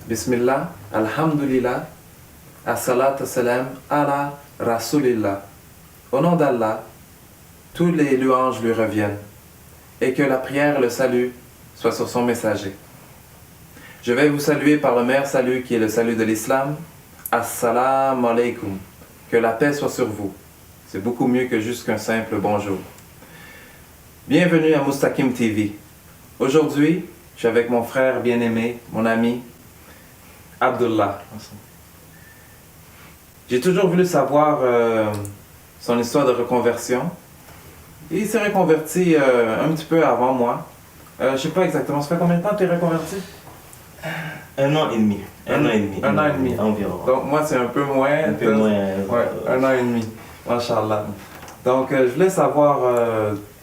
Bismillah, Alhamdulillah, As-salat salam ala Rasulillah. Au nom d'Allah, tous les louanges lui reviennent, et que la prière et le salut soient sur son messager. Je vais vous saluer par le meilleur salut qui est le salut de l'islam. Assalamu alaikum. Que la paix soit sur vous. C'est beaucoup mieux que juste qu'un simple bonjour. Bienvenue à Mustaqim TV. Aujourd'hui, je suis avec mon frère bien-aimé, mon ami, Abdullah. J'ai toujours voulu savoir son histoire de reconversion. Il s'est reconverti un petit peu avant moi. Je sais pas exactement, ça fait combien de temps que tu es reconverti? 1 an et demi. 1 an et demi. 1 an et demi. Environ. Donc moi c'est un peu moins. Un peu moins. Ouais, 1 an et demi. Masha'Allah. Donc je voulais savoir,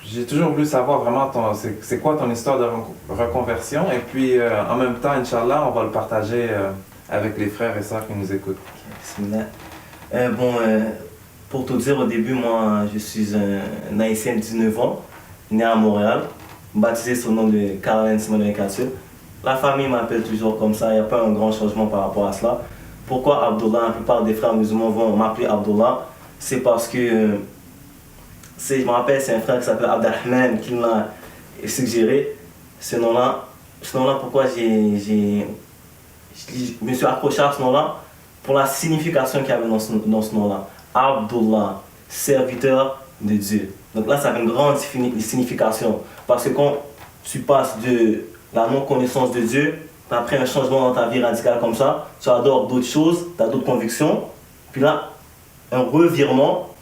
j'ai toujours voulu savoir vraiment c'est quoi ton histoire de reconversion. Et puis en même temps, Inch'Allah, on va le partager avec les frères et sœurs qui nous écoutent. Bismillah. Pour tout dire, au début, moi, je suis un Haïtien de 19 ans, né à Montréal, baptisé sous le nom de Caroline Simone Cassel. La famille m'appelle toujours comme ça, il n'y a pas un grand changement par rapport à cela. Pourquoi Abdullah? La plupart des frères musulmans vont m'appeler Abdullah. C'est parce que, je me rappelle, c'est un frère qui s'appelle Abdelrahman qui m'a suggéré ce nom-là. Ce nom-là, pourquoi je me suis accroché à ce nom-là? Pour la signification qu'il y avait dans ce nom-là. Abdullah, serviteur de Dieu. Donc là, ça a une grande signification. Parce que quand tu passes de la non-connaissance de Dieu, tu as pris un changement dans ta vie radical comme ça, tu adores d'autres choses, tu as d'autres convictions, puis là, un revirement,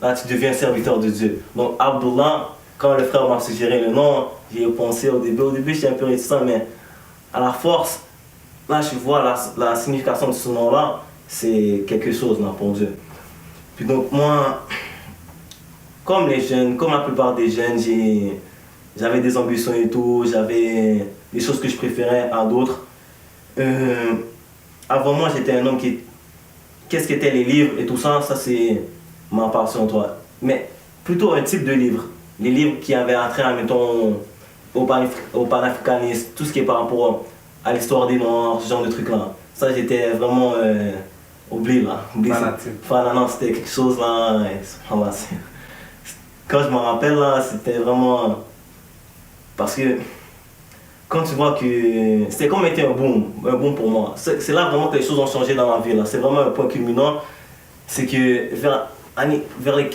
là tu deviens serviteur de Dieu. Donc Abdullah, quand le frère m'a suggéré le nom, j'y ai pensé au début j'étais un peu réticent, mais à la force, là je vois la signification de ce nom-là, c'est quelque chose là, pour Dieu. Puis donc moi, comme les jeunes, comme la plupart des jeunes, j'avais des ambitions et tout, j'avais des choses que je préférais à d'autres. Avant moi, j'étais un homme qui... Qu'est-ce qu'étaient les livres et tout ça, ça c'est ma passion, toi. Mais plutôt un type de livre. Les livres qui avaient attrait, mettons, au panafricanisme, tout ce qui est par rapport à l'histoire des Noirs, ce genre de trucs-là. Ça, j'étais vraiment... oublié là. Non, c'était quelque chose là. Quand je me rappelle là, c'était vraiment... Parce que quand tu vois que c'était comme était un boom pour moi. C'est là vraiment que les choses ont changé dans ma vie là. C'est vraiment un point culminant. C'est que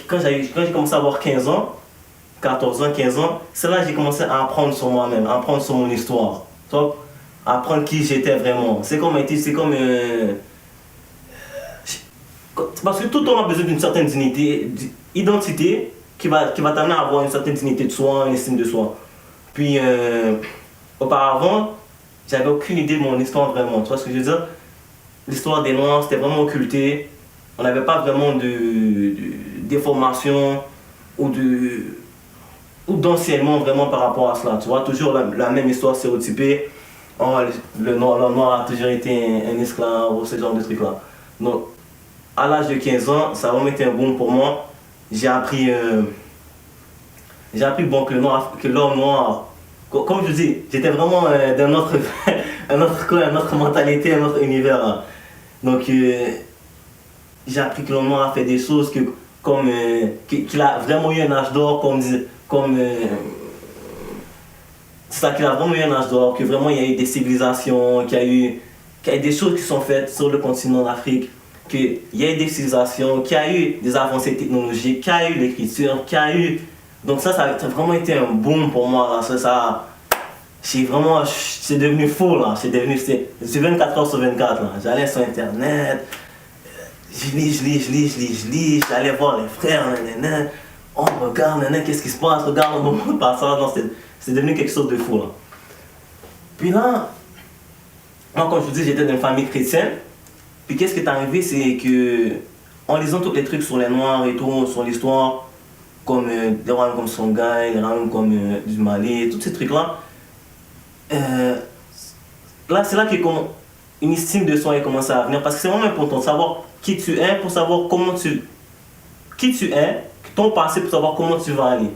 quand j'ai commencé à avoir 15 ans, 14 ans, 15 ans, c'est là que j'ai commencé à apprendre sur moi-même, à apprendre sur mon histoire. À apprendre qui j'étais vraiment. C'est comme parce que tout le monde a besoin d'une certaine identité qui va t'amener à avoir une certaine dignité de soi, une estime de soi. Puis, auparavant, j'avais aucune idée de mon histoire vraiment. Tu vois ce que je veux dire? L'histoire des Noirs, c'était vraiment occulté. On n'avait pas vraiment de déformation ou d'enseignement vraiment par rapport à cela. Tu vois, toujours la même histoire stéréotypée. Oh, le noir a toujours été un esclave ou ce genre de trucs-là. Donc, à l'âge de 15 ans, ça a vraiment été un boom pour moi. J'ai appris bon, que l'homme noir, comme je dis, j'étais vraiment d'un autre, une autre mentalité, un autre univers. Hein. Donc, j'ai appris que l'homme noir a fait des choses qu'il a vraiment eu un âge d'or, c'est ça, qu'il a vraiment eu un âge d'or, que vraiment il y a eu des civilisations, qu'il y a eu des choses qui sont faites sur le continent d'Afrique, qu'il y a eu des civilisations, qu'il y a eu des avancées technologiques, qu'il y a eu l'écriture, qu'il y a eu... Donc ça a vraiment été un boom pour moi. Là. C'est devenu fou là. C'est 24 heures sur 24 là. J'allais sur internet, je lis, j'allais voir les frères, oh regarde, qu'est-ce qui se passe, regarde le monde passant. C'est devenu quelque chose de fou là. Puis là, moi comme je vous dis, j'étais d'une famille chrétienne. Puis qu'est-ce qui est arrivé, c'est que en lisant tous les trucs sur les Noirs et tout, sur l'histoire, comme des royaumes comme Songhai, des royaumes comme du Mali, tous ces trucs-là, c'est là qu'une estime de soi a commencé à venir, parce que c'est vraiment important de savoir qui tu es pour savoir qui tu es, ton passé pour savoir comment tu vas aller.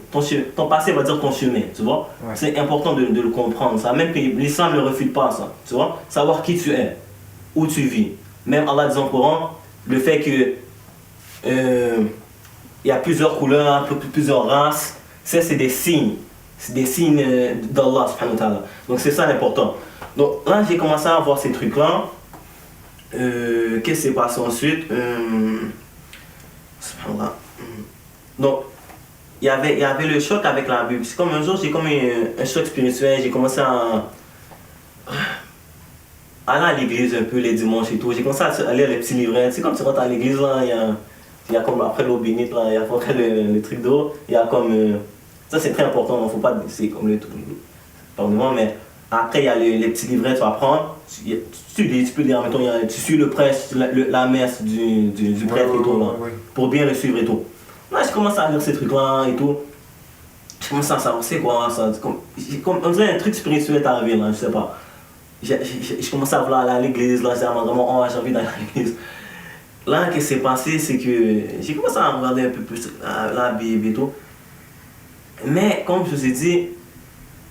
Ton passé va dire ton chemin, tu vois. Ouais. C'est important de le comprendre, ça. Même que l'islam ne refute pas ça, tu vois. Savoir qui tu es, où tu vis. Même Allah dit en Coran, le fait que il y a plusieurs couleurs, plusieurs races, ça c'est des signes. C'est des signes d'Allah subhanahu wa ta'ala. Donc c'est ça l'important. Donc là j'ai commencé à voir ces trucs là. Qu'est-ce qui s'est passé ensuite? Subhanallah. Donc il y avait le choc avec la Bible. C'est comme un jour j'ai comme un choc spirituel. J'ai commencé à aller à l'église un peu les dimanches et tout. J'ai commencé à lire les petits livrets. C'est comme tu rentres à l'église là, il y a comme après l'eau bénite là, il y a après le truc d'eau, il y a comme ça c'est très important, il ne faut pas c'est comme le pardon, mais après il y a les petits livrets tu vas prendre, tu lis, tu peux lire, mettons, tu suis le prêtre, la messe du prêtre et tout là, pour bien le suivre et tout. Là je commence à lire ces trucs là et tout. Je commence à savoir c'est quoi ça, comme on dirait un truc spirituel est arrivé là, je sais pas. Je commence à vouloir aller à l'église là, j'ai vraiment j'ai envie d'aller à l'église. Là, ce qui s'est passé, c'est que j'ai commencé à regarder un peu plus la Bible et tout. Mais, comme je vous ai dit,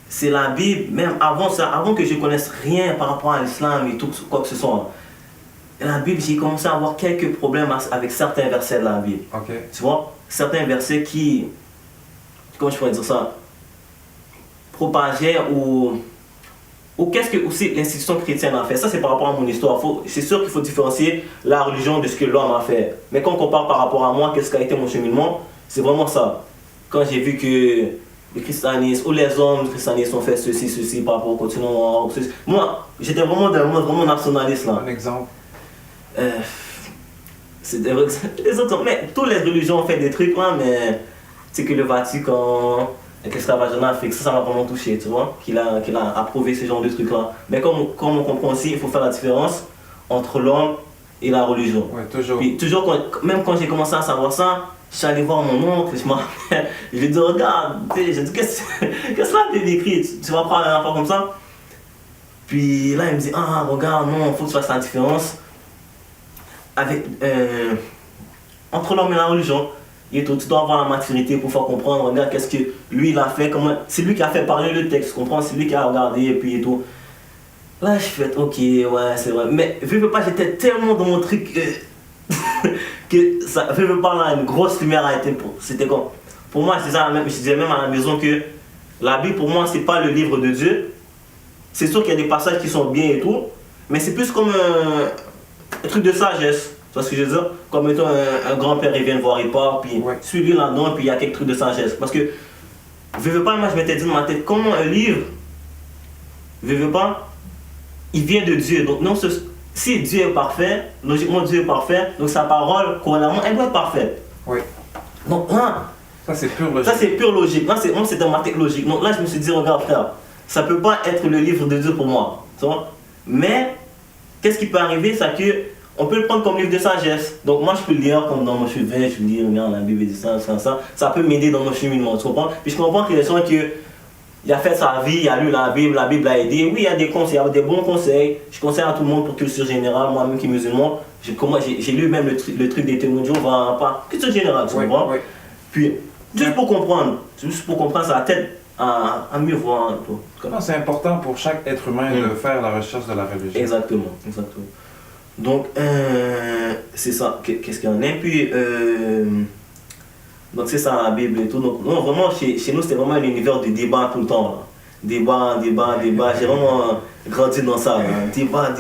c'est la Bible, même avant ça, avant que je connaisse rien par rapport à l'islam et tout, quoi que ce soit. La Bible, j'ai commencé à avoir quelques problèmes avec certains versets de la Bible. Okay. Tu vois, certains versets qui, comment je pourrais dire ça, propageaient ou qu'est-ce que aussi l'institution chrétienne a fait. Ça c'est par rapport à mon histoire. C'est sûr qu'il faut différencier la religion de ce que l'homme a fait. Mais quand on compare par rapport à moi, qu'est-ce qu'a été mon cheminement, c'est vraiment ça. Quand j'ai vu que le christianisme ou les hommes du christianisme ont fait ceci par rapport au continent, moi j'étais vraiment dans le mode vraiment nationaliste là. Un exemple. Les autres, mais toutes les religions ont fait des trucs là, mais c'est que le Vatican, avec l'esclavage en Afrique, ça m'a vraiment touché, tu vois, qu'il a approuvé ce genre de trucs-là. Mais comme on comprend aussi, il faut faire la différence entre l'homme et la religion. Ouais, toujours. Puis toujours, même quand j'ai commencé à savoir ça, je suis allé voir mon oncle, je me rappelle, je lui ai dit, regarde, j'ai dit, qu'est-ce que la Bible écrit, tu vas prendre un rapport comme ça? Puis là, il me dit, ah, regarde, non, il faut que tu fasses la différence avec, entre l'homme et la religion. Et tout, tu dois avoir la maturité pour faire comprendre, regarde qu'est-ce que lui il a fait, c'est lui qui a fait parler le texte, comprends, c'est lui qui a regardé et puis et tout. Là je fais ok, ouais c'est vrai, mais je veux pas, j'étais tellement dans mon truc que ça, je veux pas là, une grosse lumière a été c'était comme, pour moi c'est ça, je disais même à la maison que la Bible pour moi c'est pas le livre de Dieu, c'est sûr qu'il y a des passages qui sont bien et tout, mais c'est plus comme un truc de sagesse. Tu vois ce que je veux dire? Comme mettons un grand-père il vient voir, il part, puis suis-lui là-dedans, puis il y a quelques trucs de sagesse. Parce que, je veux pas, moi je m'étais dit dans ma tête, comment un livre, je veux pas, il vient de Dieu. Donc non, si Dieu est parfait, logiquement Dieu est parfait, donc sa parole, couramment, elle doit être parfaite. Oui. Donc là, ça c'est pure logique. Ça c'est pure logique. Là, moi c'est dans ma tête logique. Donc là je me suis dit, regarde frère, ça peut pas être le livre de Dieu pour moi. Tu vois? Mais, qu'est-ce qui peut arriver, c'est que on peut le prendre comme livre de sagesse. Donc moi je peux le lire comme dans mon chevet, je peux dire regarde la Bible dit ça, ça peut m'aider dans mon cheminement, tu comprends? Puis je comprends qu'il y a des gens qui il a fait sa vie, il a lu la Bible l'a aidé. Oui, il y a des conseils, il y a des bons conseils. Je conseille à tout le monde pour culture générale, moi-même qui est musulman, j'ai lu même le truc des témoins de Jéhovah, pas culture générale, tu comprends? Oui. Puis juste pour comprendre, ça t'aide à mieux voir. Non, c'est important pour chaque être humain de faire la recherche de la religion. Exactement. Donc, c'est ça, qu'est-ce qu'il y en a. Puis, donc c'est ça la Bible et tout. Donc, non, vraiment, chez nous, c'était vraiment un univers de débat tout le temps. Là. Débat. J'ai vraiment grandi dans ça. Là. Débat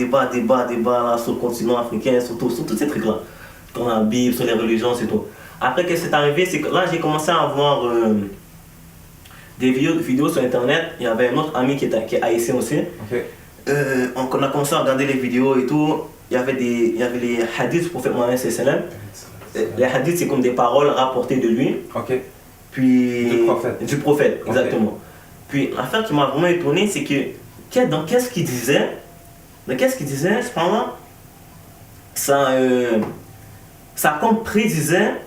là, sur le continent africain, sur tous ces trucs-là. Dans la Bible, sur les religions, c'est tout. Après, qu'est-ce qui est arrivé, c'est que là, j'ai commencé à voir des vidéos sur Internet. Il y avait un autre ami qui est haïtien aussi. Okay. On a commencé à regarder les vidéos et tout. Il y avait les hadiths du prophète Mohammed sallallahu alayhi wa sallam. Les hadiths, c'est comme des paroles rapportées de lui. Ok. Puis, du prophète, okay. Exactement. Puis l'affaire qui m'a vraiment étonné, c'est que dans qu'est-ce qu'il disait, cependant, ça comme prédisait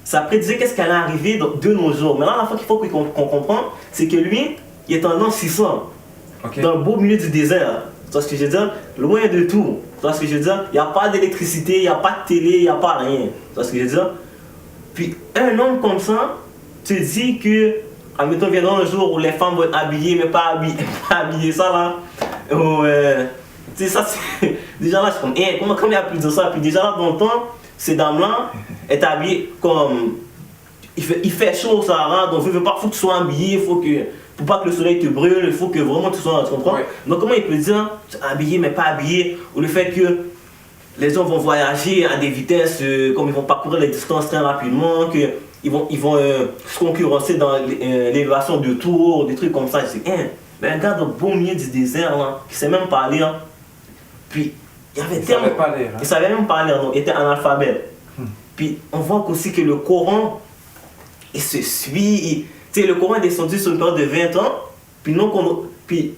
qu'est-ce qui allait arriver de nos jours. Mais là, la fois qu'il faut qu'on comprenne, c'est que lui, il est en l'an 600, okay. Dans le beau milieu du désert. Tu vois ce que je veux dire? Loin de tout. Tu vois ce que je veux dire? Il n'y a pas d'électricité, il n'y a pas de télé, il n'y a pas rien. Tu vois ce que je veux dire? Puis un homme comme ça te dit que, admettons, viendra un jour où les femmes vont être habillées, mais pas habillées, pas habillées ça là. Ou, tu sais, ça c'est. Déjà là, je suis comme, comment il a pu dire ça? Puis déjà là, dans le temps, ces dames-là est habillées comme. Il fait chaud au Sahara, donc il faut que tu sois habillé, pour pas que le soleil te brûle, il faut que vraiment tu sois, tu comprends? Oui. Donc comment il peut dire habillé mais pas habillé, ou le fait que les gens vont voyager à des vitesses, comme ils vont parcourir les distances très rapidement, qu'ils vont se concurrencer dans l'élévation de tours, des trucs comme ça. Je dis, mais un gars dans le beau milieu du désert, là, qui sait même pas lire, puis il avait tellement... savait pas lire. Hein? Il savait même pas lire, donc il était analphabète. Puis on voit aussi que le Coran, il se suit, tu sais, le Coran est descendu sur une période de 20 ans, puis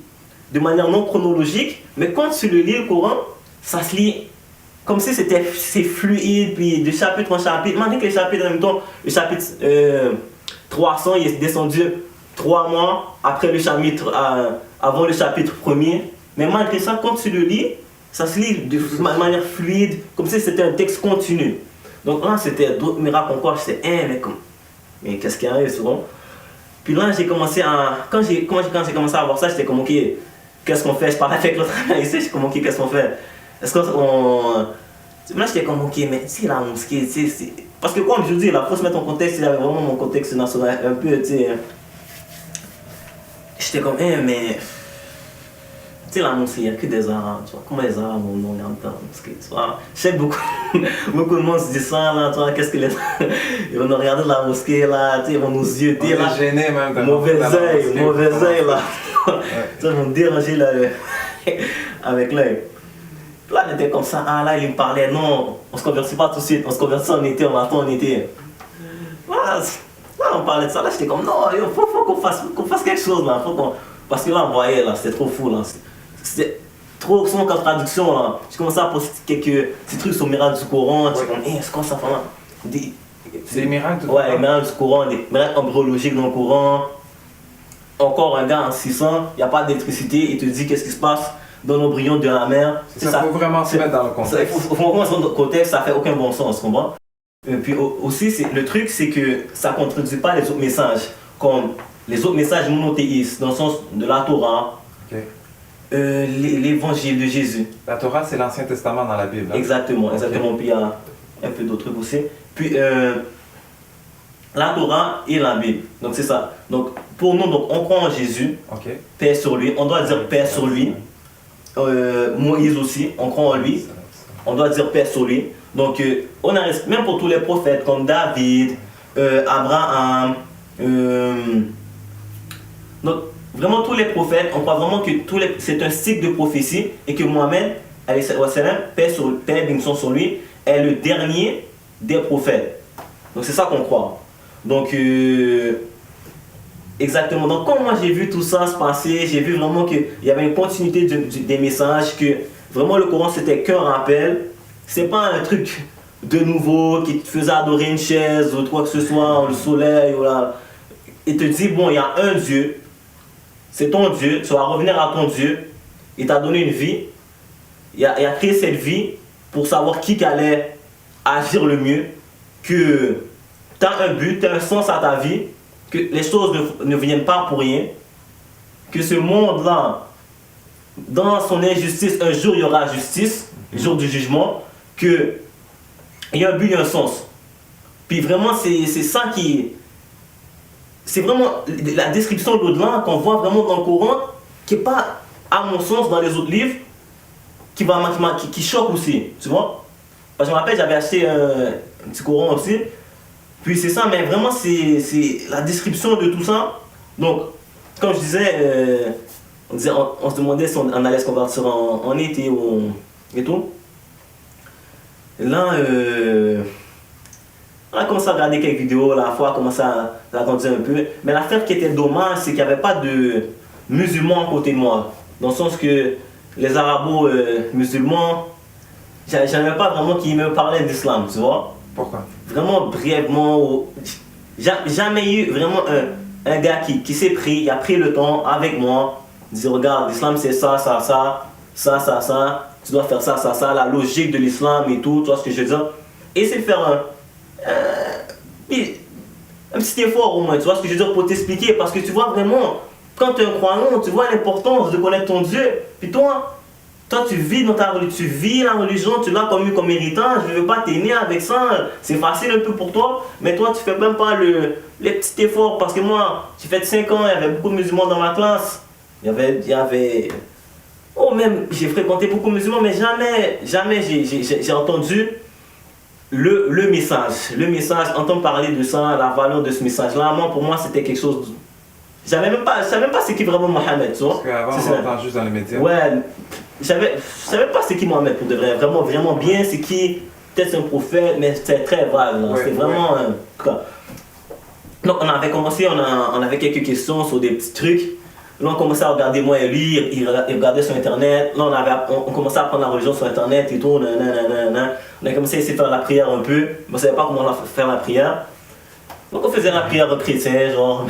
de manière non chronologique, mais quand tu le lis, le Coran, ça se lit comme si c'est fluide, puis de chapitre en chapitre, malgré que les chapitres, en même temps, le chapitre 300, il est descendu 3 mois après le chapitre, avant le chapitre premier, mais malgré ça, quand tu le lis, ça se lit de manière fluide, comme si c'était un texte continu. Donc là, c'était d'autres miracles encore, j'étais, mais qu'est-ce qui arrive souvent? Puis là, j'ai commencé à. Quand j'ai commencé à voir ça, j'étais comme, ok, qu'est-ce qu'on fait? Je parlais avec l'autre ici, j'étais comme, ok, qu'est-ce qu'on fait? Est-ce qu'on. Là, j'étais comme, ok, mais c'est la mosquée, tu sais. Parce que, comme je vous dis, il faut se mettre en contexte, il y avait vraiment mon contexte national un peu, tu sais. J'étais comme, mais. Tu sais, la mosquée, il n'y a que des Arabes, tu vois. Comment les Arabes vont aller en la mosquée, tu vois. Je sais que beaucoup de monde se dit ça, là, tu vois. Qu'est-ce que les. Ils vont nous regarder de la mosquée, là, tu sais, ils vont nous yeuter, là. Gêné même. Mauvais œil, là. Tu vois, ils vont me déranger, là, avec l'œil. Là, il était comme ça, là, il me parlait, non, on se convertit pas tout de suite, on se convertit en été, on attend en été. Là, on parlait de ça, là, j'étais comme, non, il faut qu'on fasse quelque chose, là. Parce que là, on voyait, là, c'était trop fou, là. C'était trop sans contradiction, là. Je commençais à poster quelques petits trucs sur le miracle du Coran, j'étais comme, c'est quoi ça, vraiment? Des miracles du Coran? Ouais, les miracles du Coran, des miracles embryologiques dans le Coran. Encore un gars en 600, il n'y a pas d'électricité, il te dit qu'est-ce qui se passe dans l'embryon de la mère. Ça faut vraiment se mettre dans le contexte. Il faut vraiment se mettre dans le contexte, ça fait aucun bon sens, tu comprends? Et puis aussi, le truc, c'est que ça ne contredit pas les autres messages, comme les autres messages monothéistes, dans le sens de la Torah, l'évangile de Jésus. La Torah, c'est l'Ancien Testament dans la Bible. Hein? Exactement. Puis il y a un peu d'autres trucs aussi. Puis la Torah et la Bible. Donc c'est ça. Donc pour nous, donc, on croit en Jésus, paix sur lui. On doit dire paix sur lui. Moïse aussi, on croit en lui. On doit dire paix sur lui. Donc on a même pour tous les prophètes comme David, Abraham, donc vraiment tous les prophètes, on croit vraiment que c'est un cycle de prophétie et que Mohamed, paix bénédiction sur lui, est le dernier des prophètes. Donc c'est ça qu'on croit. Donc exactement. Donc quand moi j'ai vu tout ça se passer, j'ai vu vraiment qu'il y avait une continuité des messages, que vraiment le Coran c'était qu'un rappel. C'est pas un truc de nouveau qui te faisait adorer une chaise ou quoi que ce soit, le soleil ou là. Il te dit bon, il y a un Dieu. C'est ton Dieu, tu vas revenir à ton Dieu, il t'a donné une vie, il a créé cette vie pour savoir qui allait agir le mieux, que tu as un but, tu as un sens à ta vie, que les choses ne viennent pas pour rien, que ce monde-là, dans son injustice, un jour il y aura justice, le jour du jugement, qu'il y a un but, il y a un sens. Puis vraiment, c'est ça qui... C'est vraiment la description de l'au-delà qu'on voit vraiment dans le Coran, qui n'est pas, à mon sens, dans les autres livres, qui choque aussi, tu vois. Parce que je me rappelle, j'avais acheté un petit Coran aussi, puis c'est ça, mais vraiment, c'est la description de tout ça. Donc, comme je disais, on se demandait si on allait se convertir en été et tout. Et là, on a commencé à regarder quelques vidéos, la foi a commencé à grandir un peu. Mais l'affaire qui était dommage, c'est qu'il n'y avait pas de musulmans à côté de moi. Dans le sens que les arabo-musulmans, j'avais pas vraiment qui me parlaient d'islam, tu vois. Pourquoi? Vraiment brièvement. Jamais eu vraiment un gars qui s'est pris, il a pris le temps avec moi, de dire regarde, l'islam c'est ça, tu dois faire ça, la logique de l'islam et tout, tu vois ce que je veux dire. Et c'est faire Puis, un petit effort au moins, tu vois ce que je veux dire, pour t'expliquer, parce que tu vois vraiment, quand tu es un croyant, tu vois l'importance de connaître ton Dieu. Puis toi, tu vis dans tu vis la religion, tu l'as comme héritage, je ne veux pas t'aimer avec ça, c'est facile un peu pour toi, mais toi tu fais même pas les petits efforts, parce que moi, j'ai fait 5 ans, il y avait beaucoup de musulmans dans ma classe, oh même, j'ai fréquenté beaucoup de musulmans, mais jamais j'ai entendu le message, entendre parler de ça, la valeur de ce message-là. Moi, pour moi, c'était quelque chose. Je savais même pas c'est qui vraiment Mohamed, tu vois. Parce qu'avant, on entend juste dans les médias. Ouais, je savais pas c'est qui Mohamed pour de vrai. Vraiment, vraiment bien, c'est qui. Peut-être c'est un prophète, mais c'était très vague. Ouais, c'était vraiment. Donc, on avait commencé, on avait quelques questions sur des petits trucs. Là, on commençait à regarder moi et lui, il regardait sur internet. Là, on commençait à apprendre la religion sur internet et tout. On a commencé à essayer de faire la prière un peu. On ne savait pas comment faire la prière. Donc, on faisait la prière chrétienne, genre.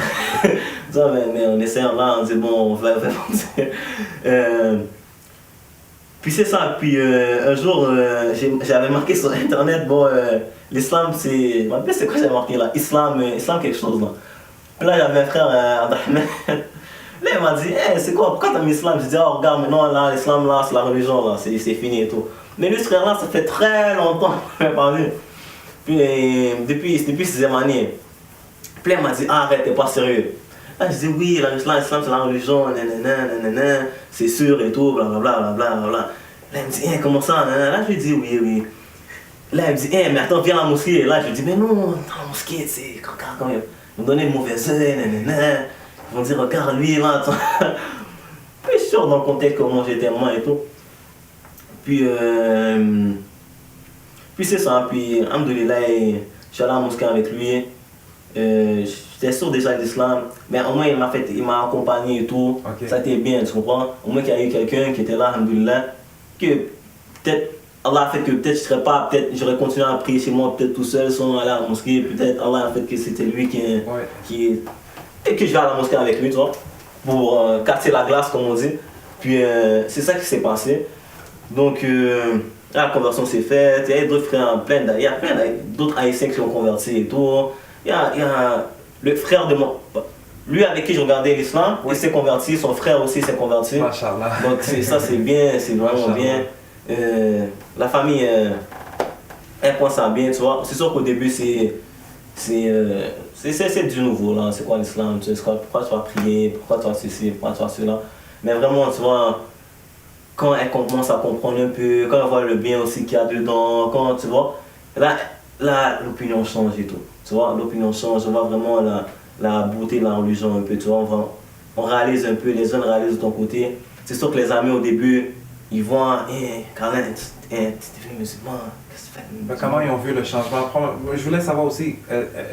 mais on essayait là, on disait bon, on va puis c'est ça. Puis un jour, j'avais marqué sur internet, bon, l'islam, c'est. Je me rappelle, c'est quoi j'avais marqué là? Islam quelque chose là. Puis là, j'avais un frère, Abdelrahman. Là, il m'a dit, hey, c'est quoi, pourquoi t'as mis l'islam? Je dis, oh, regarde, maintenant, là, l'islam, là, c'est la religion, là, c'est fini et tout. Mais lui, ce frère-là, ça fait très longtemps qu'on n'a pas vu. Puis, depuis 6e année. Puis, il m'a dit, ah, arrête, t'es pas sérieux. Là, je dis, oui, l'islam, c'est la religion, nanana, c'est sûr et tout, blablabla, blablabla. Là, il me dit, hey, comment ça, nanana. Là, je lui dis, oui. Là, il me dit, hey, mais attends, viens à la mosquée. Là, je lui dis, mais non, dans la mosquée, c'est quand même, ils me donnaient le mauvais œil, nanana. Ils vont dire, regarde lui là, puis je sors dans le contexte comment j'étais moi et tout. Puis c'est ça, puis alhamdoulilah, je suis allé à la mosquée avec lui. J'étais sûr déjà de l'islam, mais au moins il m'a accompagné et tout. Okay. Ça a été bien, tu comprends? Au moins qu'il y a eu quelqu'un qui était là, alhamdoulilah, que peut-être Allah a fait que peut-être je serais pas, peut-être j'aurais continué à prier chez moi, peut-être tout seul sans aller à la mosquée. Peut-être Allah a fait que c'était lui qui et que je vais à la mosquée avec lui, tu vois, pour casser la glace, comme on dit. Puis c'est ça qui s'est passé. Donc la conversion s'est faite. Il y a d'autres frères, il y a plein d'autres haïtiens qui ont converti et tout. Il y a le frère de moi, lui avec qui je regardais l'islam, il s'est converti, son frère aussi s'est converti. Machallah. Donc ça c'est bien, c'est vraiment bien. La famille, elle prend ça bien, tu vois. C'est sûr qu'au début c'est du nouveau là, c'est quoi l'islam, pourquoi tu vas prier, pourquoi tu vas ceci, pourquoi tu vas cela. Mais vraiment, tu vois, quand elle commence à comprendre un peu, quand elle voit le bien aussi qu'il y a dedans, quand tu vois, là l'opinion change et tout. Tu vois, l'opinion change, on voit vraiment la beauté de la religion un peu, tu vois, on réalise un peu, les jeunes réalisent de ton côté. C'est sûr que les amis au début, ils voient, Carlin, tu es devenu musulman. Comment ils ont vu le changement? Je voulais savoir aussi,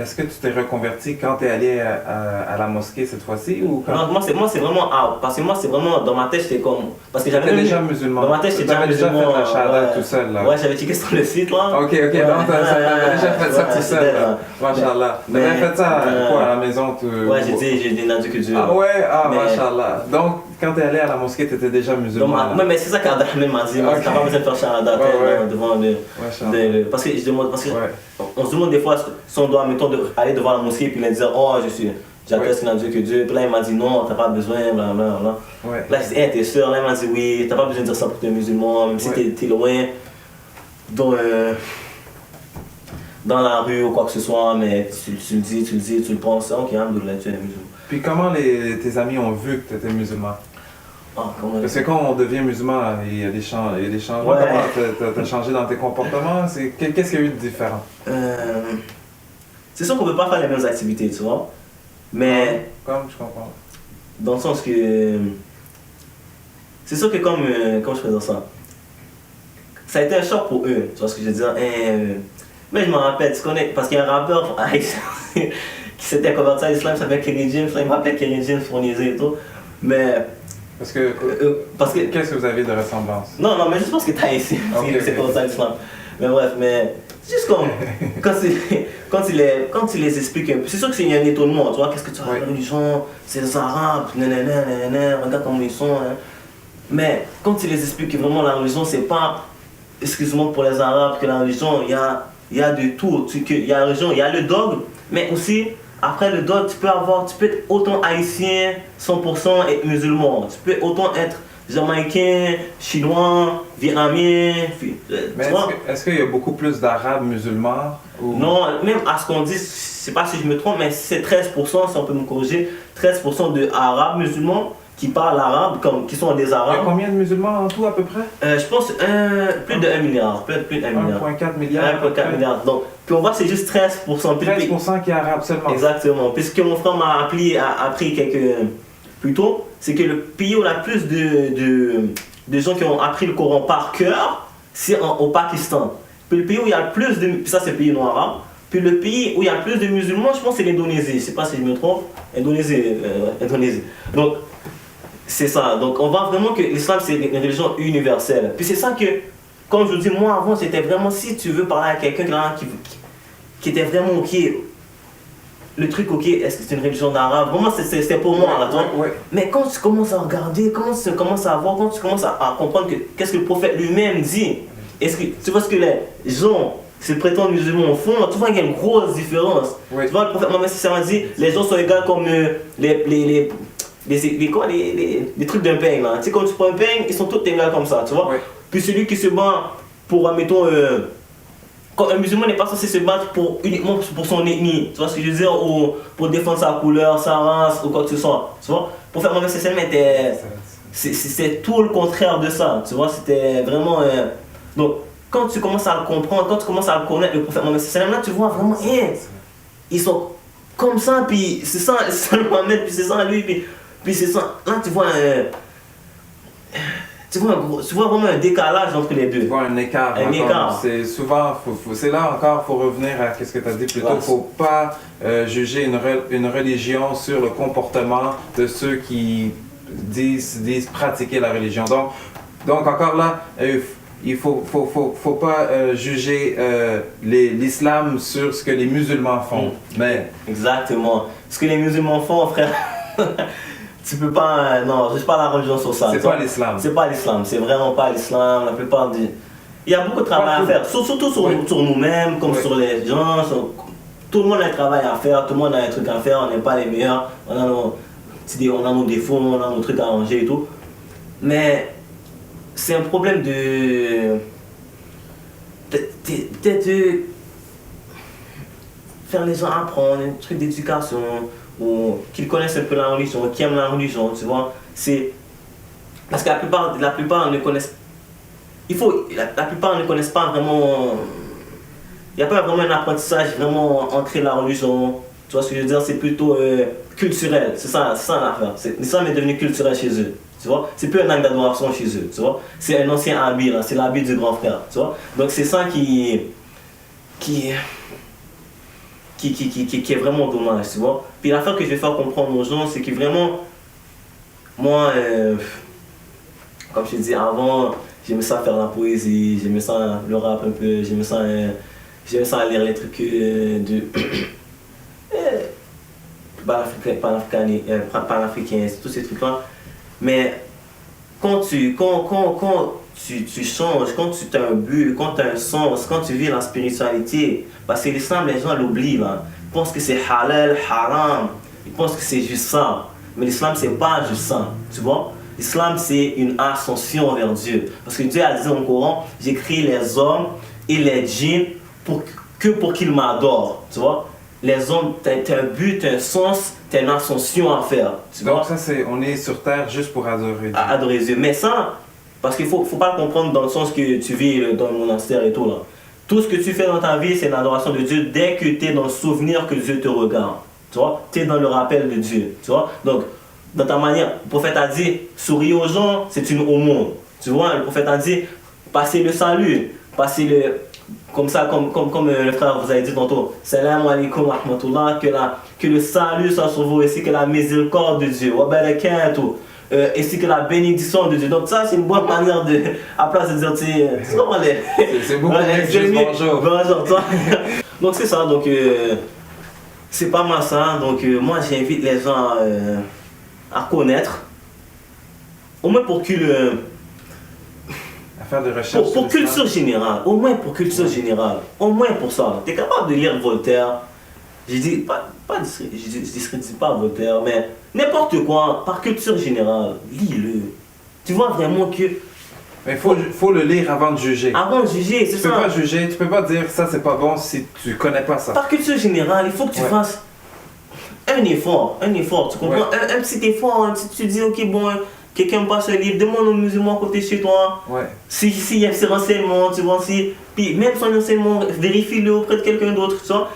est-ce que tu t'es reconverti quand tu es allé à la mosquée cette fois-ci ou quand... Non, moi c'est vraiment out, parce que moi c'est vraiment, dans ma tête j'étais comme... Parce que j'avais déjà musulman. Dans ma tête j'étais déjà musulman. Déjà fait la shahada tout seul là. Ouais, j'avais checké sur le site là. Ok, donc t'avais déjà fait ça tout seul là. Machallah. T'avais fait ça quoi, à la maison? Ouais, j'ai dit n'a Dieu que Dieu. Ah ouais, machallah. Donc quand tu es allé à la mosquée, tu étais déjà musulman. Oui, mais c'est ça qu'Abdelrahman m'a dit, t'as pas besoin de faire shahada devant parce que je demande, on se demande des fois si on doit, mettons, aller devant la mosquée et puis leur dire, oh, j'atteste n'a Dieu que Dieu. Puis là, il m'a dit, non, t'as pas besoin, blablabla. Là, je dis, hey, t'es sûr? Là, il m'a dit, oui, t'as pas besoin de dire ça pour t'es musulman, même si t'es loin, dans la rue ou quoi que ce soit, mais tu le dis, tu le penses, ok, alhamdoulilah, tu es musulman. Puis comment tes amis ont vu que tu étais musulman? Parce que quand on devient musulman, il y a des changements. Ouais. Comment t'as changé dans tes comportements? Qu'est-ce qu'il y a eu de différent? C'est sûr qu'on ne peut pas faire les mêmes activités, tu vois. Mais... Comme je comprends. Dans le sens que... C'est sûr que comme je faisais ça a été un choc pour eux, tu vois ce que je veux dire. Mais je me rappelle, tu connais, parce qu'il y a un rappeur qui s'était converti à l'islam, il s'appelle Kerry James, il m'appelait Kerry James fournisé et tout. Mais... Parce que qu'est-ce que vous avez de ressemblance? Non, mais juste parce que t'as ici, c'est comme ça l'islam. Mais bref, juste comme quand il les explique un peu, c'est sûr que c'est un étonnement, tu vois, qu'est-ce que tu as la religion, c'est les arabes, regarde comment ils sont. Hein. Mais quand il les explique que vraiment la religion, c'est pas exclusivement pour les arabes, que la religion, il y a il y a de tout. Il y a la religion, il y a le dogme, mais aussi, après le dogme, tu peux être autant haïtien, 100% et musulman. Tu peux autant être jamaïcain, chinois, vietnamien. Mais est-ce qu'il y a beaucoup plus d'arabes musulmans ou... Non, même à ce qu'on dit, je ne sais pas si je me trompe, mais c'est 13%, si on peut me corriger, 13% de arabes musulmans qui parlent arabe, qui sont des Il y a arabes. combien de musulmans en tout à peu près? Je pense plus de 1 milliard. Plus de 1 milliard. 1,4 milliard. 1,4 milliard. Donc, puis on voit c'est juste 13%. 13% qui est arabe seulement. Exactement. Puisque mon frère m'a appris plus tôt, c'est que le pays où il y a plus de gens qui ont appris le Coran par cœur, c'est au Pakistan. Puis le pays où il y a le plus de... Puis ça, c'est le pays non arabe. Puis le pays où il y a le plus de musulmans, je pense c'est l'Indonésie. Je ne sais pas si je me trompe. Indonésie. Donc, c'est ça. Donc, on voit vraiment que l'islam, c'est une religion universelle. Puis c'est ça que, comme je vous dis, moi avant, c'était vraiment si tu veux parler à quelqu'un qui était vraiment OK. Le truc, OK, est-ce que c'est une religion d'arabe? Vraiment, c'était pour moi, là, toi. Ouais. Mais quand tu commences à regarder, quand tu commences à voir, quand tu commences à comprendre qu'est-ce que le prophète lui-même dit, est-ce que tu vois ce que les gens se prétendent musulmans font, tu vois qu'il y a une grosse différence. Oui. Tu vois, le prophète Mohammed dit, les gens sont égaux comme les trucs d'un peigne, là. Tu sais, quand tu prends un peigne, ils sont tous égaux comme ça, tu vois. Oui. Puis celui qui se bat pour, admettons, quand un musulman n'est pas censé se battre uniquement pour son ethnie, tu vois ce que je veux dire, ou pour défendre sa couleur, sa race, ou quoi que ce soit, tu vois. Pour faire Mohammed c'est tout le contraire de ça, tu vois, c'était vraiment... Donc, quand tu commences à le comprendre, quand tu commences à le connaître, le prophète Mohammed, là, tu vois vraiment, ils sont comme ça, puis c'est ça le Mohammed, puis c'est ça lui, puis c'est ça, là tu vois tu vois vraiment un décalage entre les deux. Tu vois un écart. C'est souvent, c'est là encore, il faut revenir à ce que tu as dit plus tôt. Il ne faut pas juger une religion sur le comportement de ceux qui disent pratiquer la religion. Donc encore là, il ne faut pas juger l'islam sur ce que les musulmans font. Mais... Exactement. Ce que les musulmans font, frère. Tu peux pas, non, je sais pas la religion sur ça. C'est pas l'islam. C'est pas l'islam, c'est vraiment pas l'islam. La plupart des... Il y a beaucoup de travail à faire, surtout sur nous-mêmes, comme sur les gens. Tout le monde a un travail à faire, tout le monde a un truc à faire, on n'est pas les meilleurs. On a nos défauts, on a nos trucs à ranger et tout. Mais c'est un problème de faire les gens apprendre, un truc d'éducation. Ou qu'ils connaissent un peu la religion, qui aiment la religion, tu vois. C'est parce que la plupart ne connaissent. La plupart ne connaissent pas vraiment. Il n'y a pas vraiment un apprentissage vraiment ancré dans la religion. Tu vois ce que je veux dire? C'est plutôt culturel. C'est ça l'affaire. L'islam est devenu culturel chez eux. Tu vois? C'est plus un acte d'adoration chez eux. Tu vois? C'est un ancien habit là. C'est l'habit du grand frère. Tu vois? Donc c'est ça qui est vraiment dommage, tu vois. Puis l'affaire que je vais faire comprendre aux gens, c'est que vraiment, moi, comme je te dis avant, j'aimais ça faire la poésie, j'aimais ça le rap un peu, j'aimais ça lire les trucs de panafricains, tous ces trucs-là. Mais quand tu changes, quand tu as un but, quand tu as un sens, quand tu vis la spiritualité, parce que l'islam, les gens l'oublient là. Ils pensent que c'est halal, haram, ils pensent que c'est juste ça. Mais l'islam, c'est pas juste ça, tu vois. L'islam, c'est une ascension vers Dieu. Parce que Dieu a dit dans le Coran, j'ai créé les hommes et les djinns pour qu'ils m'adorent, tu vois. Les hommes, t'as un but, t'as un sens, t'as une ascension à faire. Donc ça, on est sur terre juste pour adorer Dieu. Adorer Dieu. Mais ça, parce qu'il faut pas le comprendre dans le sens que tu vis dans le monastère et tout là. Tout ce que tu fais dans ta vie, c'est l'adoration de Dieu dès que tu es dans le souvenir que Dieu te regarde. Tu vois, tu es dans le rappel de Dieu. Tu vois, donc dans ta manière, le prophète a dit, sourire aux gens, c'est une aumône. Tu vois, le prophète a dit, passez le salut, passez le... Comme ça, comme le frère vous a dit tantôt, salam alaikum wa rahmatullah, que le salut soit sur vous, ainsi que la miséricorde de Dieu, wa barakatuh, ainsi que la bénédiction de Dieu. Donc ça, c'est une bonne manière de, à place de dire, c'est beaucoup juste bonjour. Bonjour, toi. Donc c'est ça, donc c'est pas mal ça. Donc moi, j'invite les gens à connaître, au moins pour qu'ils... faire des recherches Pour sur l'islam. culture générale, au moins pour culture générale, au moins pour ça. Tu es capable de lire Voltaire. Je dis je discrédite pas Voltaire, mais n'importe quoi, par culture générale, lis-le. Tu vois vraiment que. Mais il faut le lire avant de juger. Avant de juger, c'est Tu ça. peux pas juger, tu peux pas dire ça c'est pas bon si tu connais pas ça. Par culture générale, il faut que tu fasses un effort, tu comprends? Un petit effort, tu dis, ok, bon, quelqu'un me passe un livre, demande aux musulmans à côté de chez toi. Ouais. Si il y a ses renseignements, tu vois, puis même son renseignement, vérifie-le auprès de quelqu'un d'autre, tu vois.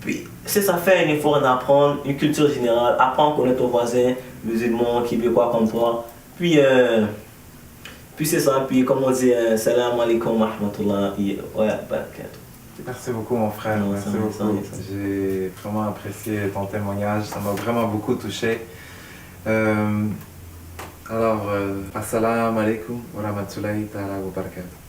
Puis, c'est ça, fait un effort d'apprendre une culture générale, apprendre à connaître ton voisin, musulman, québécois comme toi. Puis c'est ça, puis comme on dit, salam alaikum wa rahmatullahi wa barakatuh. Merci beaucoup mon frère, Non, merci ça, beaucoup. ça. J'ai vraiment apprécié ton témoignage, ça m'a vraiment beaucoup touché. Alors, assalamu alaikum wa rahmatullahi ta'ala wa barakatuh.